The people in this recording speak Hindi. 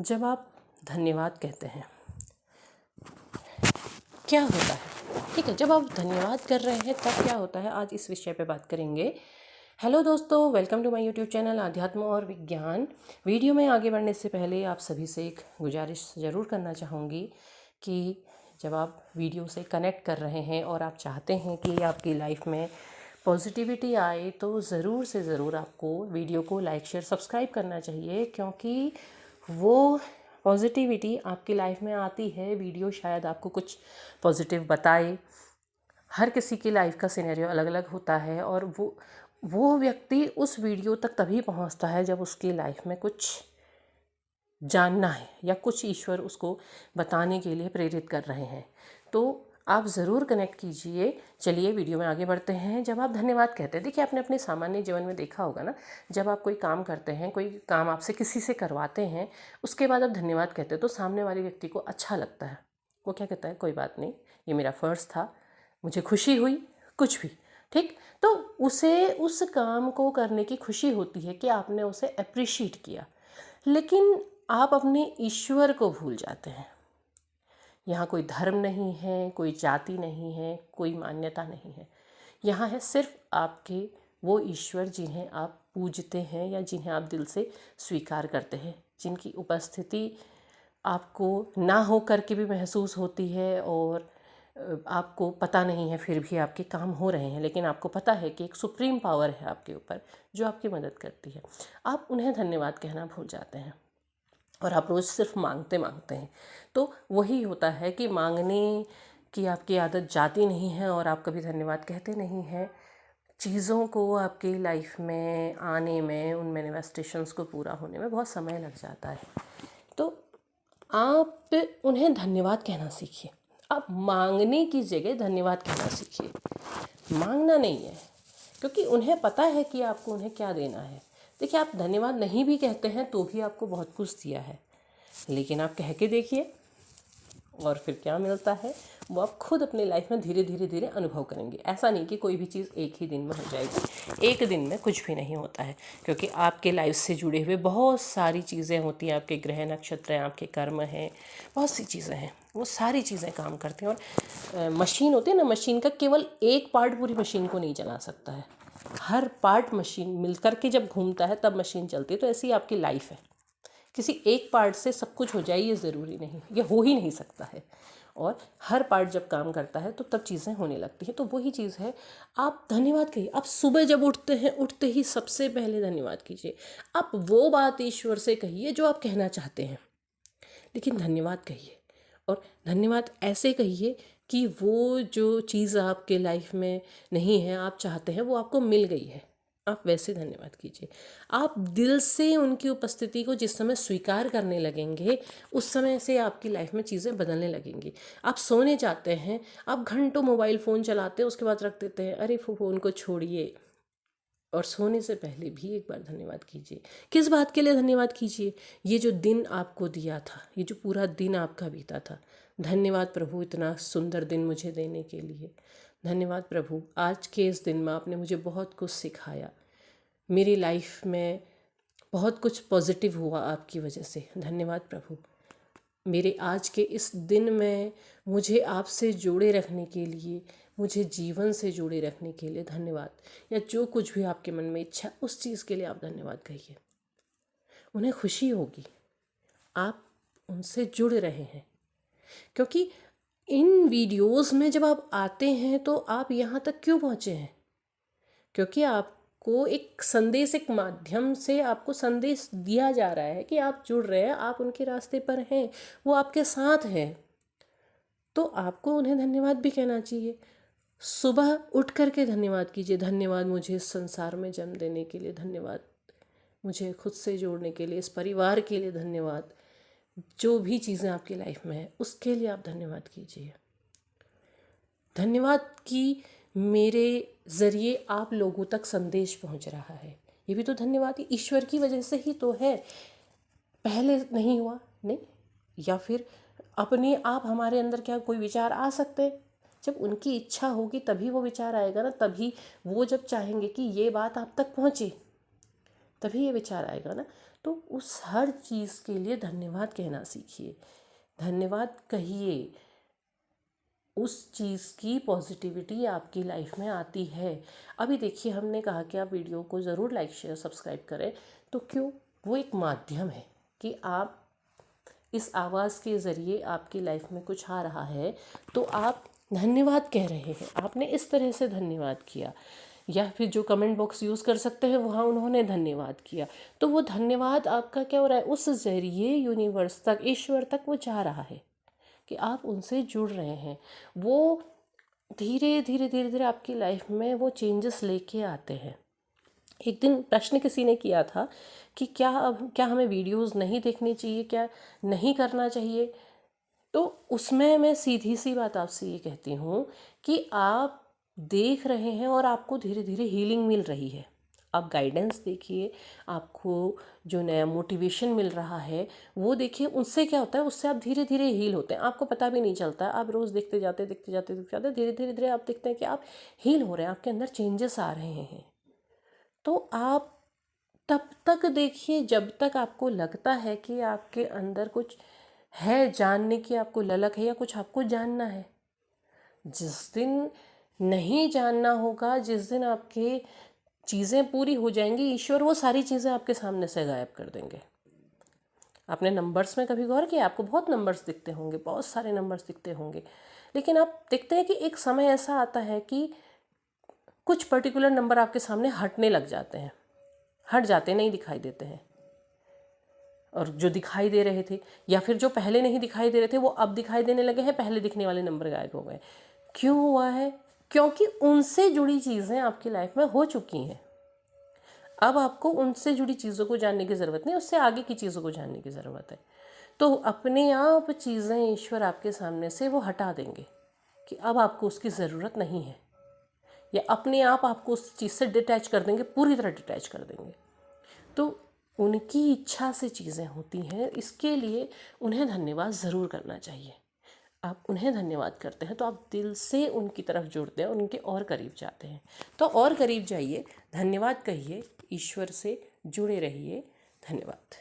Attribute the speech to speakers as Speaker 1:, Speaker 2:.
Speaker 1: जब आप धन्यवाद कहते हैं क्या होता है? ठीक है, जब आप धन्यवाद कर रहे हैं तब क्या होता है, आज इस विषय पे बात करेंगे। हेलो दोस्तों, welcome to my YouTube channel आध्यात्म और विज्ञान। वीडियो में आगे बढ़ने से पहले आप सभी से एक गुजारिश ज़रूर करना चाहूँगी कि जब आप वीडियो से कनेक्ट कर रहे हैं और आप चाहते हैं कि आपकी लाइफ में पॉजिटिविटी आए तो ज़रूर से ज़रूर आपको वीडियो को लाइक शेयर सब्सक्राइब करना चाहिए, क्योंकि वो पॉजिटिविटी आपकी लाइफ में आती है। वीडियो शायद आपको कुछ पॉजिटिव बताए। हर किसी की लाइफ का सिनेरियो अलग अलग होता है और वो व्यक्ति उस वीडियो तक तभी पहुंचता है जब उसकी लाइफ में कुछ जानना है या कुछ ईश्वर उसको बताने के लिए प्रेरित कर रहे हैं। तो आप ज़रूर कनेक्ट कीजिए। चलिए वीडियो में आगे बढ़ते हैं। जब आप धन्यवाद कहते हैं, देखिए आपने अपने सामान्य जीवन में देखा होगा ना, जब आप कोई काम करते हैं, कोई काम आपसे किसी से करवाते हैं, उसके बाद आप धन्यवाद कहते हैं तो सामने वाले व्यक्ति को अच्छा लगता है। वो क्या कहता है, कोई बात नहीं, ये मेरा फ़र्ज़ था, मुझे खुशी हुई, कुछ भी ठीक। तो उसे उस काम को करने की खुशी होती है कि आपने उसे अप्रिशिएट किया। लेकिन आप अपने ईश्वर को भूल जाते हैं। यहाँ कोई धर्म नहीं है, कोई जाति नहीं है, कोई मान्यता नहीं है। यहाँ है सिर्फ आपके वो ईश्वर जिन्हें आप पूजते हैं या जिन्हें आप दिल से स्वीकार करते हैं, जिनकी उपस्थिति आपको ना हो करके भी महसूस होती है और आपको पता नहीं है, फिर भी आपके काम हो रहे हैं। लेकिन आपको पता है कि एक सुप्रीम पावर है आपके ऊपर जो आपकी मदद करती है। आप उन्हें धन्यवाद कहना भूल जाते हैं और आप रोज़ सिर्फ मांगते हैं। तो वही होता है कि मांगने की आपकी आदत जाती नहीं है और आप कभी धन्यवाद कहते नहीं हैं। चीज़ों को आपकी लाइफ में आने में, उन मैनिफेस्टेशंस को पूरा होने में बहुत समय लग जाता है। तो आप उन्हें धन्यवाद कहना सीखिए। आप मांगने की जगह धन्यवाद कहना सीखिए। मांगना नहीं है, क्योंकि उन्हें पता है कि आपको उन्हें क्या देना है। देखिए, आप धन्यवाद नहीं भी कहते हैं तो भी आपको बहुत कुछ दिया है, लेकिन आप कह के देखिए और फिर क्या मिलता है वो आप खुद अपनी लाइफ में धीरे धीरे अनुभव करेंगे। ऐसा नहीं कि कोई भी चीज़ एक ही दिन में हो जाएगी। एक दिन में कुछ भी नहीं होता है, क्योंकि आपके लाइफ से जुड़े हुए बहुत सारी चीज़ें होती हैं। आपके ग्रह नक्षत्र हैं, आपके कर्म हैं, बहुत सी चीज़ें हैं। वो सारी चीज़ें काम करती हैं। और मशीन होती है ना, मशीन का केवल एक पार्ट पूरी मशीन को नहीं चला सकता है। हर पार्ट मशीन मिल करके जब घूमता है तब मशीन चलती है। तो ऐसी आपकी लाइफ है। किसी एक पार्ट से सब कुछ हो जाए ये ज़रूरी नहीं, ये हो ही नहीं सकता है। और हर पार्ट जब काम करता है तो तब चीज़ें होने लगती हैं। तो वही चीज़ है, आप धन्यवाद कहिए। आप सुबह जब उठते हैं, उठते ही सबसे पहले धन्यवाद कीजिए। आप वो बात ईश्वर से कहिए जो आप कहना चाहते हैं, लेकिन धन्यवाद कहिए। और धन्यवाद ऐसे कहिए कि वो जो चीज़ आपके लाइफ में नहीं है, आप चाहते हैं, वो आपको मिल गई है। आप वैसे धन्यवाद कीजिए। आप दिल से उनकी उपस्थिति को जिस समय स्वीकार करने लगेंगे, उस समय से आपकी लाइफ में चीज़ें बदलने लगेंगी। आप सोने जाते हैं, आप घंटों मोबाइल फ़ोन चलाते हैं, उसके बाद रख देते हैं, अरे फ़ोन को छोड़िए। और सोने से पहले भी एक बार धन्यवाद कीजिए। किस बात के लिए धन्यवाद कीजिए? ये जो दिन आपको दिया था, ये जो पूरा दिन आपका बीता था। धन्यवाद प्रभु, इतना सुंदर दिन मुझे देने के लिए। धन्यवाद प्रभु, आज के इस दिन में आपने मुझे बहुत कुछ सिखाया। मेरी लाइफ में बहुत कुछ पॉजिटिव हुआ आपकी वजह से। धन्यवाद प्रभु, मेरे आज के इस दिन में मुझे आपसे जोड़े रखने के लिए, मुझे जीवन से जोड़े रखने के लिए धन्यवाद। या जो कुछ भी आपके मन में इच्छा, उस चीज़ के लिए आप धन्यवाद कहिए। उन्हें खुशी होगी, आप उनसे जुड़ रहे हैं। क्योंकि इन वीडियोस में जब आप आते हैं तो आप यहाँ तक क्यों पहुँचे हैं? क्योंकि आपको एक संदेश, एक माध्यम से आपको संदेश दिया जा रहा है कि आप जुड़ रहे हैं, आप उनके रास्ते पर हैं, वो आपके साथ हैं। तो आपको उन्हें धन्यवाद भी कहना चाहिए। सुबह उठ कर के धन्यवाद कीजिए। धन्यवाद मुझे इस संसार में जन्म देने के लिए, धन्यवाद मुझे खुद से जोड़ने के लिए, इस परिवार के लिए धन्यवाद। जो भी चीज़ें आपकी लाइफ में है उसके लिए आप धन्यवाद कीजिए। धन्यवाद कि मेरे ज़रिए आप लोगों तक संदेश पहुंच रहा है, ये भी तो धन्यवाद ही ईश्वर की वजह से ही तो है। पहले नहीं हुआ नहीं, या फिर अपने आप हमारे अंदर क्या कोई विचार आ सकते? जब उनकी इच्छा होगी तभी वो विचार आएगा ना। तभी वो जब चाहेंगे कि ये बात आप तक पहुँचे, तभी ये विचार आएगा ना। तो उस हर चीज़ के लिए धन्यवाद कहना सीखिए, धन्यवाद कहिए। उस चीज़ की पॉजिटिविटी आपकी लाइफ में आती है। अभी देखिए, हमने कहा कि आप वीडियो को ज़रूर लाइक शेयर सब्सक्राइब करें, तो क्यों, वो एक माध्यम है कि आप इस आवाज़ के ज़रिए आपकी लाइफ में कुछ आ रहा है तो आप धन्यवाद कह रहे हैं। आपने इस तरह से धन्यवाद किया, या फिर जो कमेंट बॉक्स यूज़ कर सकते हैं वहाँ उन्होंने धन्यवाद किया, तो वो धन्यवाद आपका क्या हो रहा है, उस ज़रिए यूनिवर्स तक, ईश्वर तक वो जा रहा है कि आप उनसे जुड़ रहे हैं। वो धीरे धीरे धीरे धीरे आपकी लाइफ में वो चेंजेस लेके आते हैं। एक दिन प्रश्न किसी ने किया था कि क्या हमें वीडियोस नहीं देखनी चाहिए, क्या नहीं करना चाहिए। तो उसमें मैं सीधी सी बात आपसे ये कहती हूँ कि आप देख रहे हैं और आपको धीरे धीरे हीलिंग मिल रही है। आप गाइडेंस देखिए, आपको जो नया मोटिवेशन मिल रहा है वो देखिए। उससे क्या होता है, उससे आप धीरे धीरे हील होते हैं, आपको पता भी नहीं चलता। आप रोज़ देखते जाते देखते जाते देखते जाते धीरे धीरे धीरे आप देखते हैं कि आप हील हो रहे हैं, आपके अंदर चेंजेस आ रहे हैं। तो आप तब तक देखिए जब तक आपको लगता है कि आपके अंदर कुछ है, जानने की आपको ललक है या कुछ आपको जानना है। जिस दिन नहीं जानना होगा, जिस दिन आपके चीज़ें पूरी हो जाएंगी, ईश्वर वो सारी चीज़ें आपके सामने से गायब कर देंगे। आपने नंबर्स में कभी गौर किया? आपको बहुत नंबर्स दिखते होंगे, बहुत सारे नंबर्स दिखते होंगे, लेकिन आप देखते हैं कि एक समय ऐसा आता है कि कुछ पर्टिकुलर नंबर आपके सामने हटने लग जाते हैं, हट जाते, नहीं दिखाई देते हैं। और जो दिखाई दे रहे थे, या फिर जो पहले नहीं दिखाई दे रहे थे, वो अब दिखाई देने लगे हैं, पहले दिखने वाले नंबर गायब हो गए। क्यों हुआ है? क्योंकि उनसे जुड़ी चीज़ें आपकी लाइफ में हो चुकी हैं। अब आपको उनसे जुड़ी चीज़ों को जानने की ज़रूरत नहीं, उससे आगे की चीज़ों को जानने की ज़रूरत है। तो अपने आप चीज़ें ईश्वर आपके सामने से वो हटा देंगे कि अब आपको उसकी ज़रूरत नहीं है, या अपने आप आपको उस चीज़ से डिटैच कर देंगे, पूरी तरह डिटैच कर देंगे। तो उनकी इच्छा से चीज़ें होती हैं, इसके लिए उन्हें धन्यवाद ज़रूर करना चाहिए। आप उन्हें धन्यवाद करते हैं तो आप दिल से उनकी तरफ जुड़ते हैं, उनके और करीब जाते हैं। तो और करीब जाइए, धन्यवाद कहिए, ईश्वर से जुड़े रहिए। धन्यवाद।